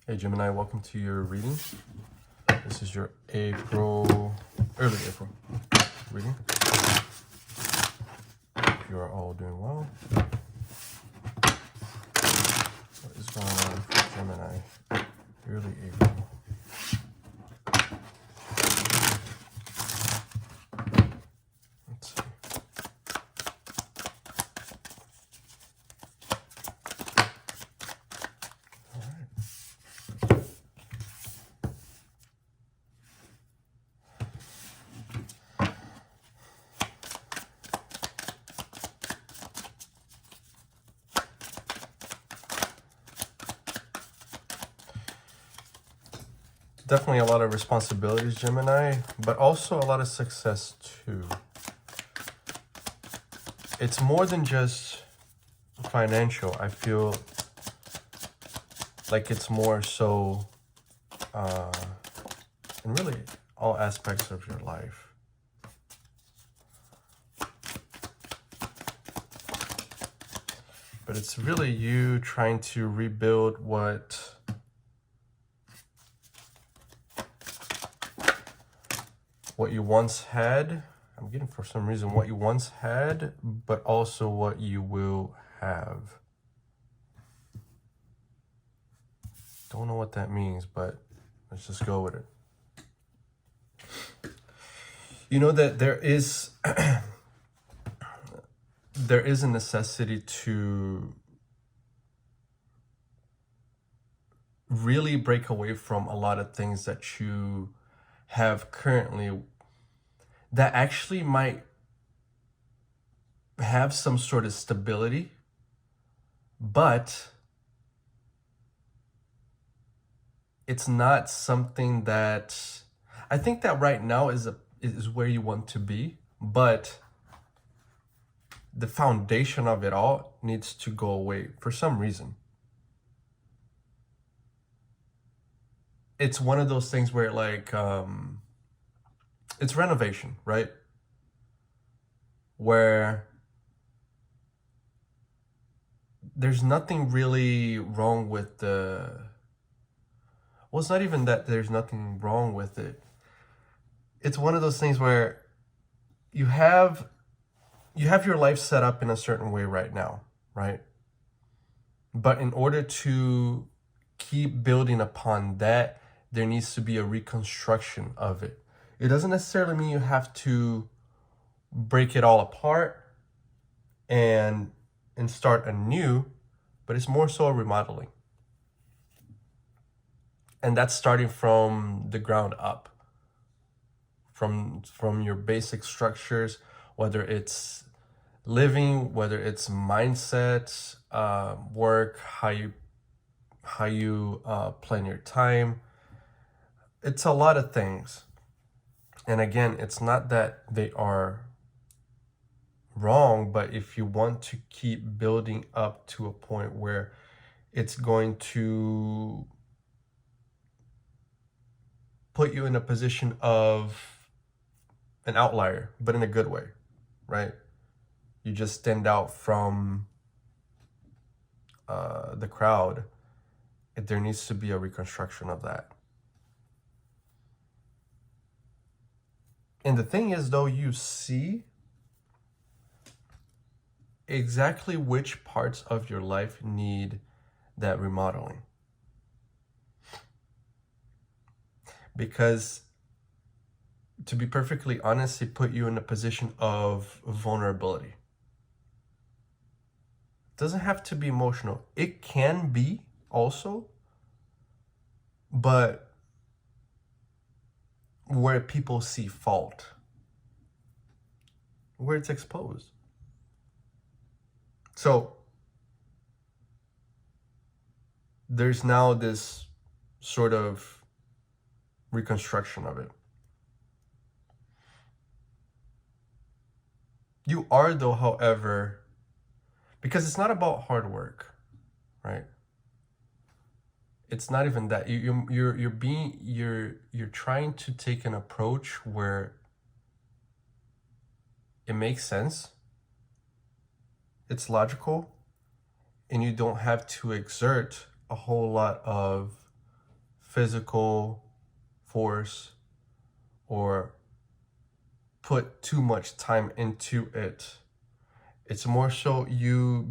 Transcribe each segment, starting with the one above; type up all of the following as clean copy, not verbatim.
Hey Gemini, welcome to your reading. This is your early April reading. You are all doing well. What is going on for Gemini? Early April. Let's see. All right. Definitely a lot of responsibilities, Gemini, but also a lot of success too. It's more than just financial. I feel like it's more so in really all aspects of your life. But it's really you trying to rebuild what you once had. I'm getting, for some reason, what you once had, but also what you will have. Don't know what that means, but let's just go with it. You know that there is there is a necessity to really break away from a lot of things that you have currently that actually might have some sort of stability, but it's not something that I think that right now is where you want to be, but the foundation of it all needs to go away for some reason. It's one of those things where it's renovation, right? Where there's nothing really wrong with well, it's not even that there's nothing wrong with it. It's one of those things where you have your life set up in a certain way right now, right? But in order to keep building upon that, there needs to be a reconstruction of it. It doesn't necessarily mean you have to break it all apart and start anew, but it's more so a remodeling. And that's starting from the ground up, from your basic structures, whether it's living, whether it's mindset, work, how you plan your time. It's a lot of things. And again, it's not that they are wrong, but if you want to keep building up to a point where it's going to put you in a position of an outlier, but in a good way, right? You just stand out from the crowd. There needs to be a reconstruction of that. And the thing is, though, you see exactly which parts of your life need that remodeling. Because to be perfectly honest, it put you in a position of vulnerability. It doesn't have to be emotional. It can be also, but where people see fault, where it's exposed. So there's now this sort of reconstruction of it. You are, though, however, because it's not about hard work, right? It's not even that. You're trying to take an approach where it makes sense, it's logical, and you don't have to exert a whole lot of physical force or put too much time into it. It's more so you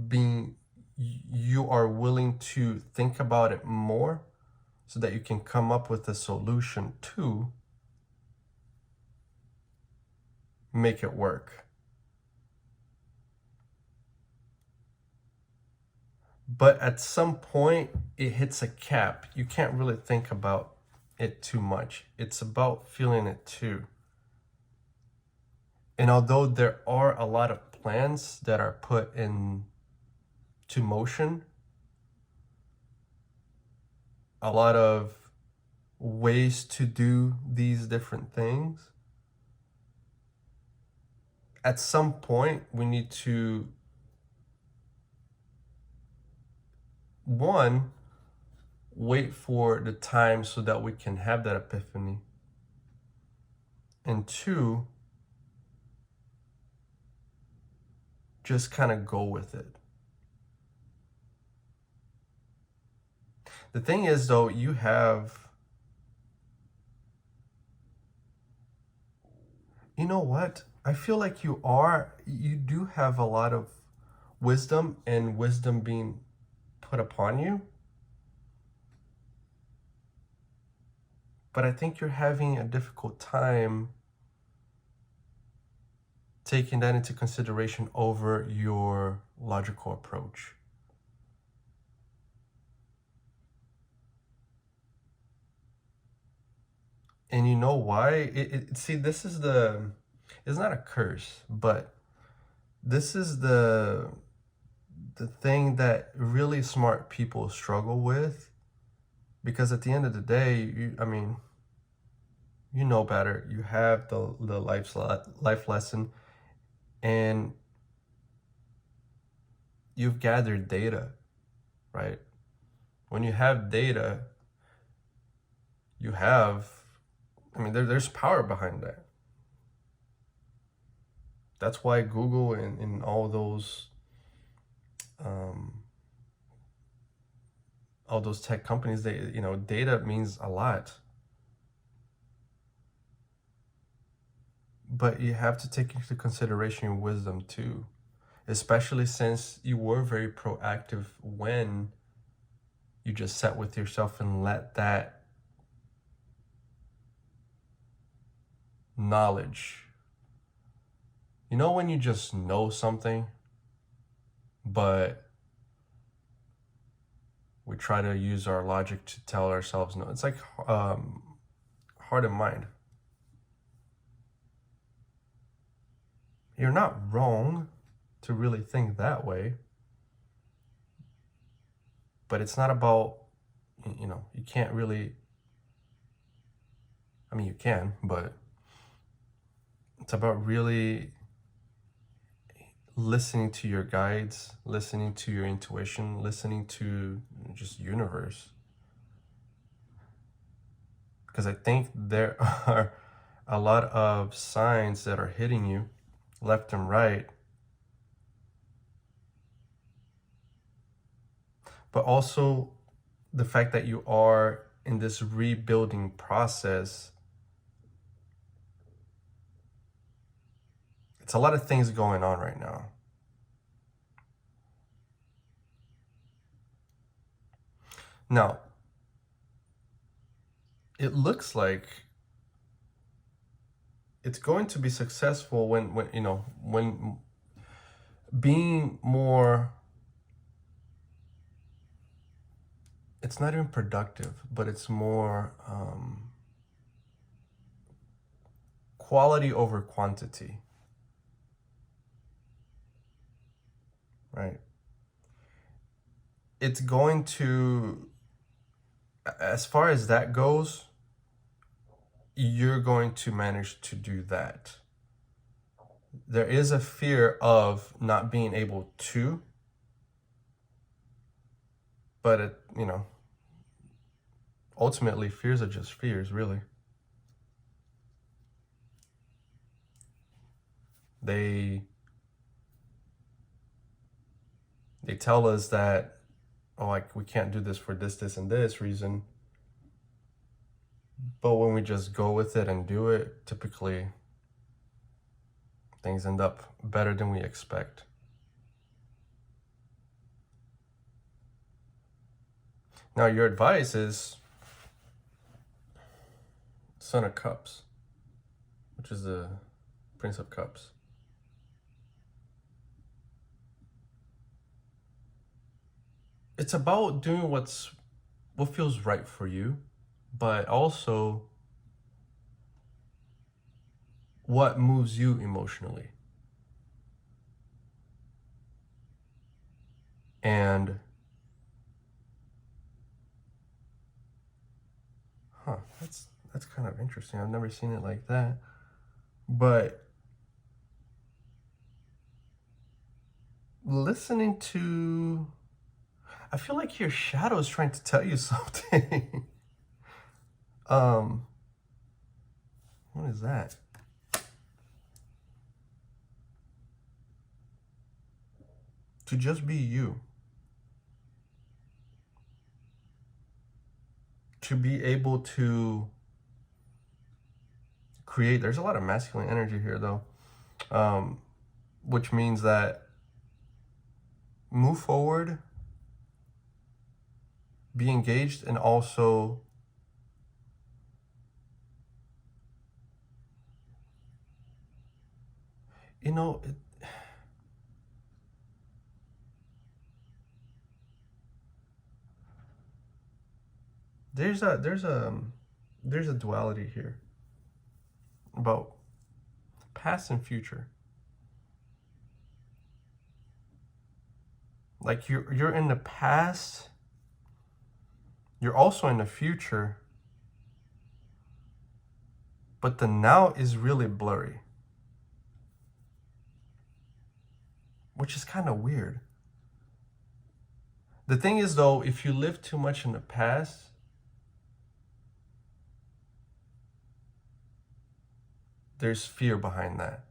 are willing to think about it more so that you can come up with a solution to make it work. But at some point, it hits a cap. You can't really think about it too much. It's about feeling it too. And although there are a lot of plans that are put into motion, a lot of ways to do these different things, at some point we need to, one, wait for the time so that we can have that epiphany, and two, just kind of go with it. The thing is, though, you know what? I feel like you do have a lot of wisdom, and wisdom being put upon you. But I think you're having a difficult time taking that into consideration over your logical approach. And you know why? See, this is it's not a curse, but this is the thing that really smart people struggle with, because at the end of the day, you know better. You have the life lesson, and you've gathered data, right? When you have data, you have, there's power behind that. That's why Google and all those tech companies, data means a lot. But you have to take into consideration your wisdom too, especially since you were very proactive when you just sat with yourself and let that knowledge, when you just know something, but we try to use our logic to tell ourselves no. It's like heart and mind. You're not wrong to really think that way, but it's not about, you can't really, you can, but it's about really listening to your guides, listening to your intuition, listening to just universe. Because I think there are a lot of signs that are hitting you left and right, but also the fact that you are in this rebuilding process. It's a lot of things going on right now. Now, it looks like it's going to be successful when being more, it's not even productive, but it's more quality over quantity, right? It's going to, as far as that goes, you're going to manage to do that. There is a fear of not being able to, but ultimately fears are just fears, really. They tell us that, like, we can't do this for this and this reason, But when we just go with it and do it, typically things end up better than we expect. Now, your advice is Son of Cups, which is the Prince of Cups. It's about doing what feels right for you, but also what moves you emotionally. And that's kind of interesting. I've never seen it like that. But listening to, I feel like your shadow is trying to tell you something. What is that? To just be you. To be able to create. There's a lot of masculine energy here, though, which means that move forward, be engaged, and also there's a duality here about past and future. Like you're in the past, you're also in the future, but the now is really blurry, which is kind of weird. The thing is, though, if you live too much in the past, there's fear behind that.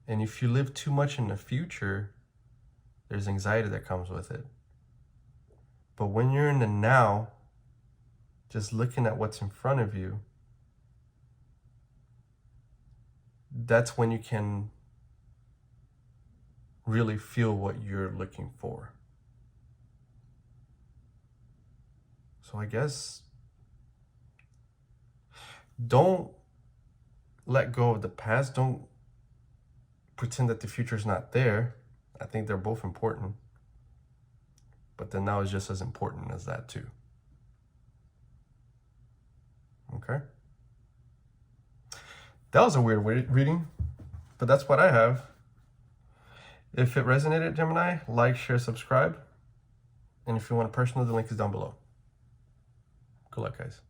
And if you live too much in the future, there's anxiety that comes with it. But when you're in the now, just looking at what's in front of you, that's when you can really feel what you're looking for. So I guess don't let go of the past. Don't pretend that the future is not there. I think they're both important. But the now is just as important as that too. Okay? That was a weird reading, but that's what I have. If it resonated, Gemini, like, share, subscribe. And if you want a personal, the link is down below. Good luck, guys.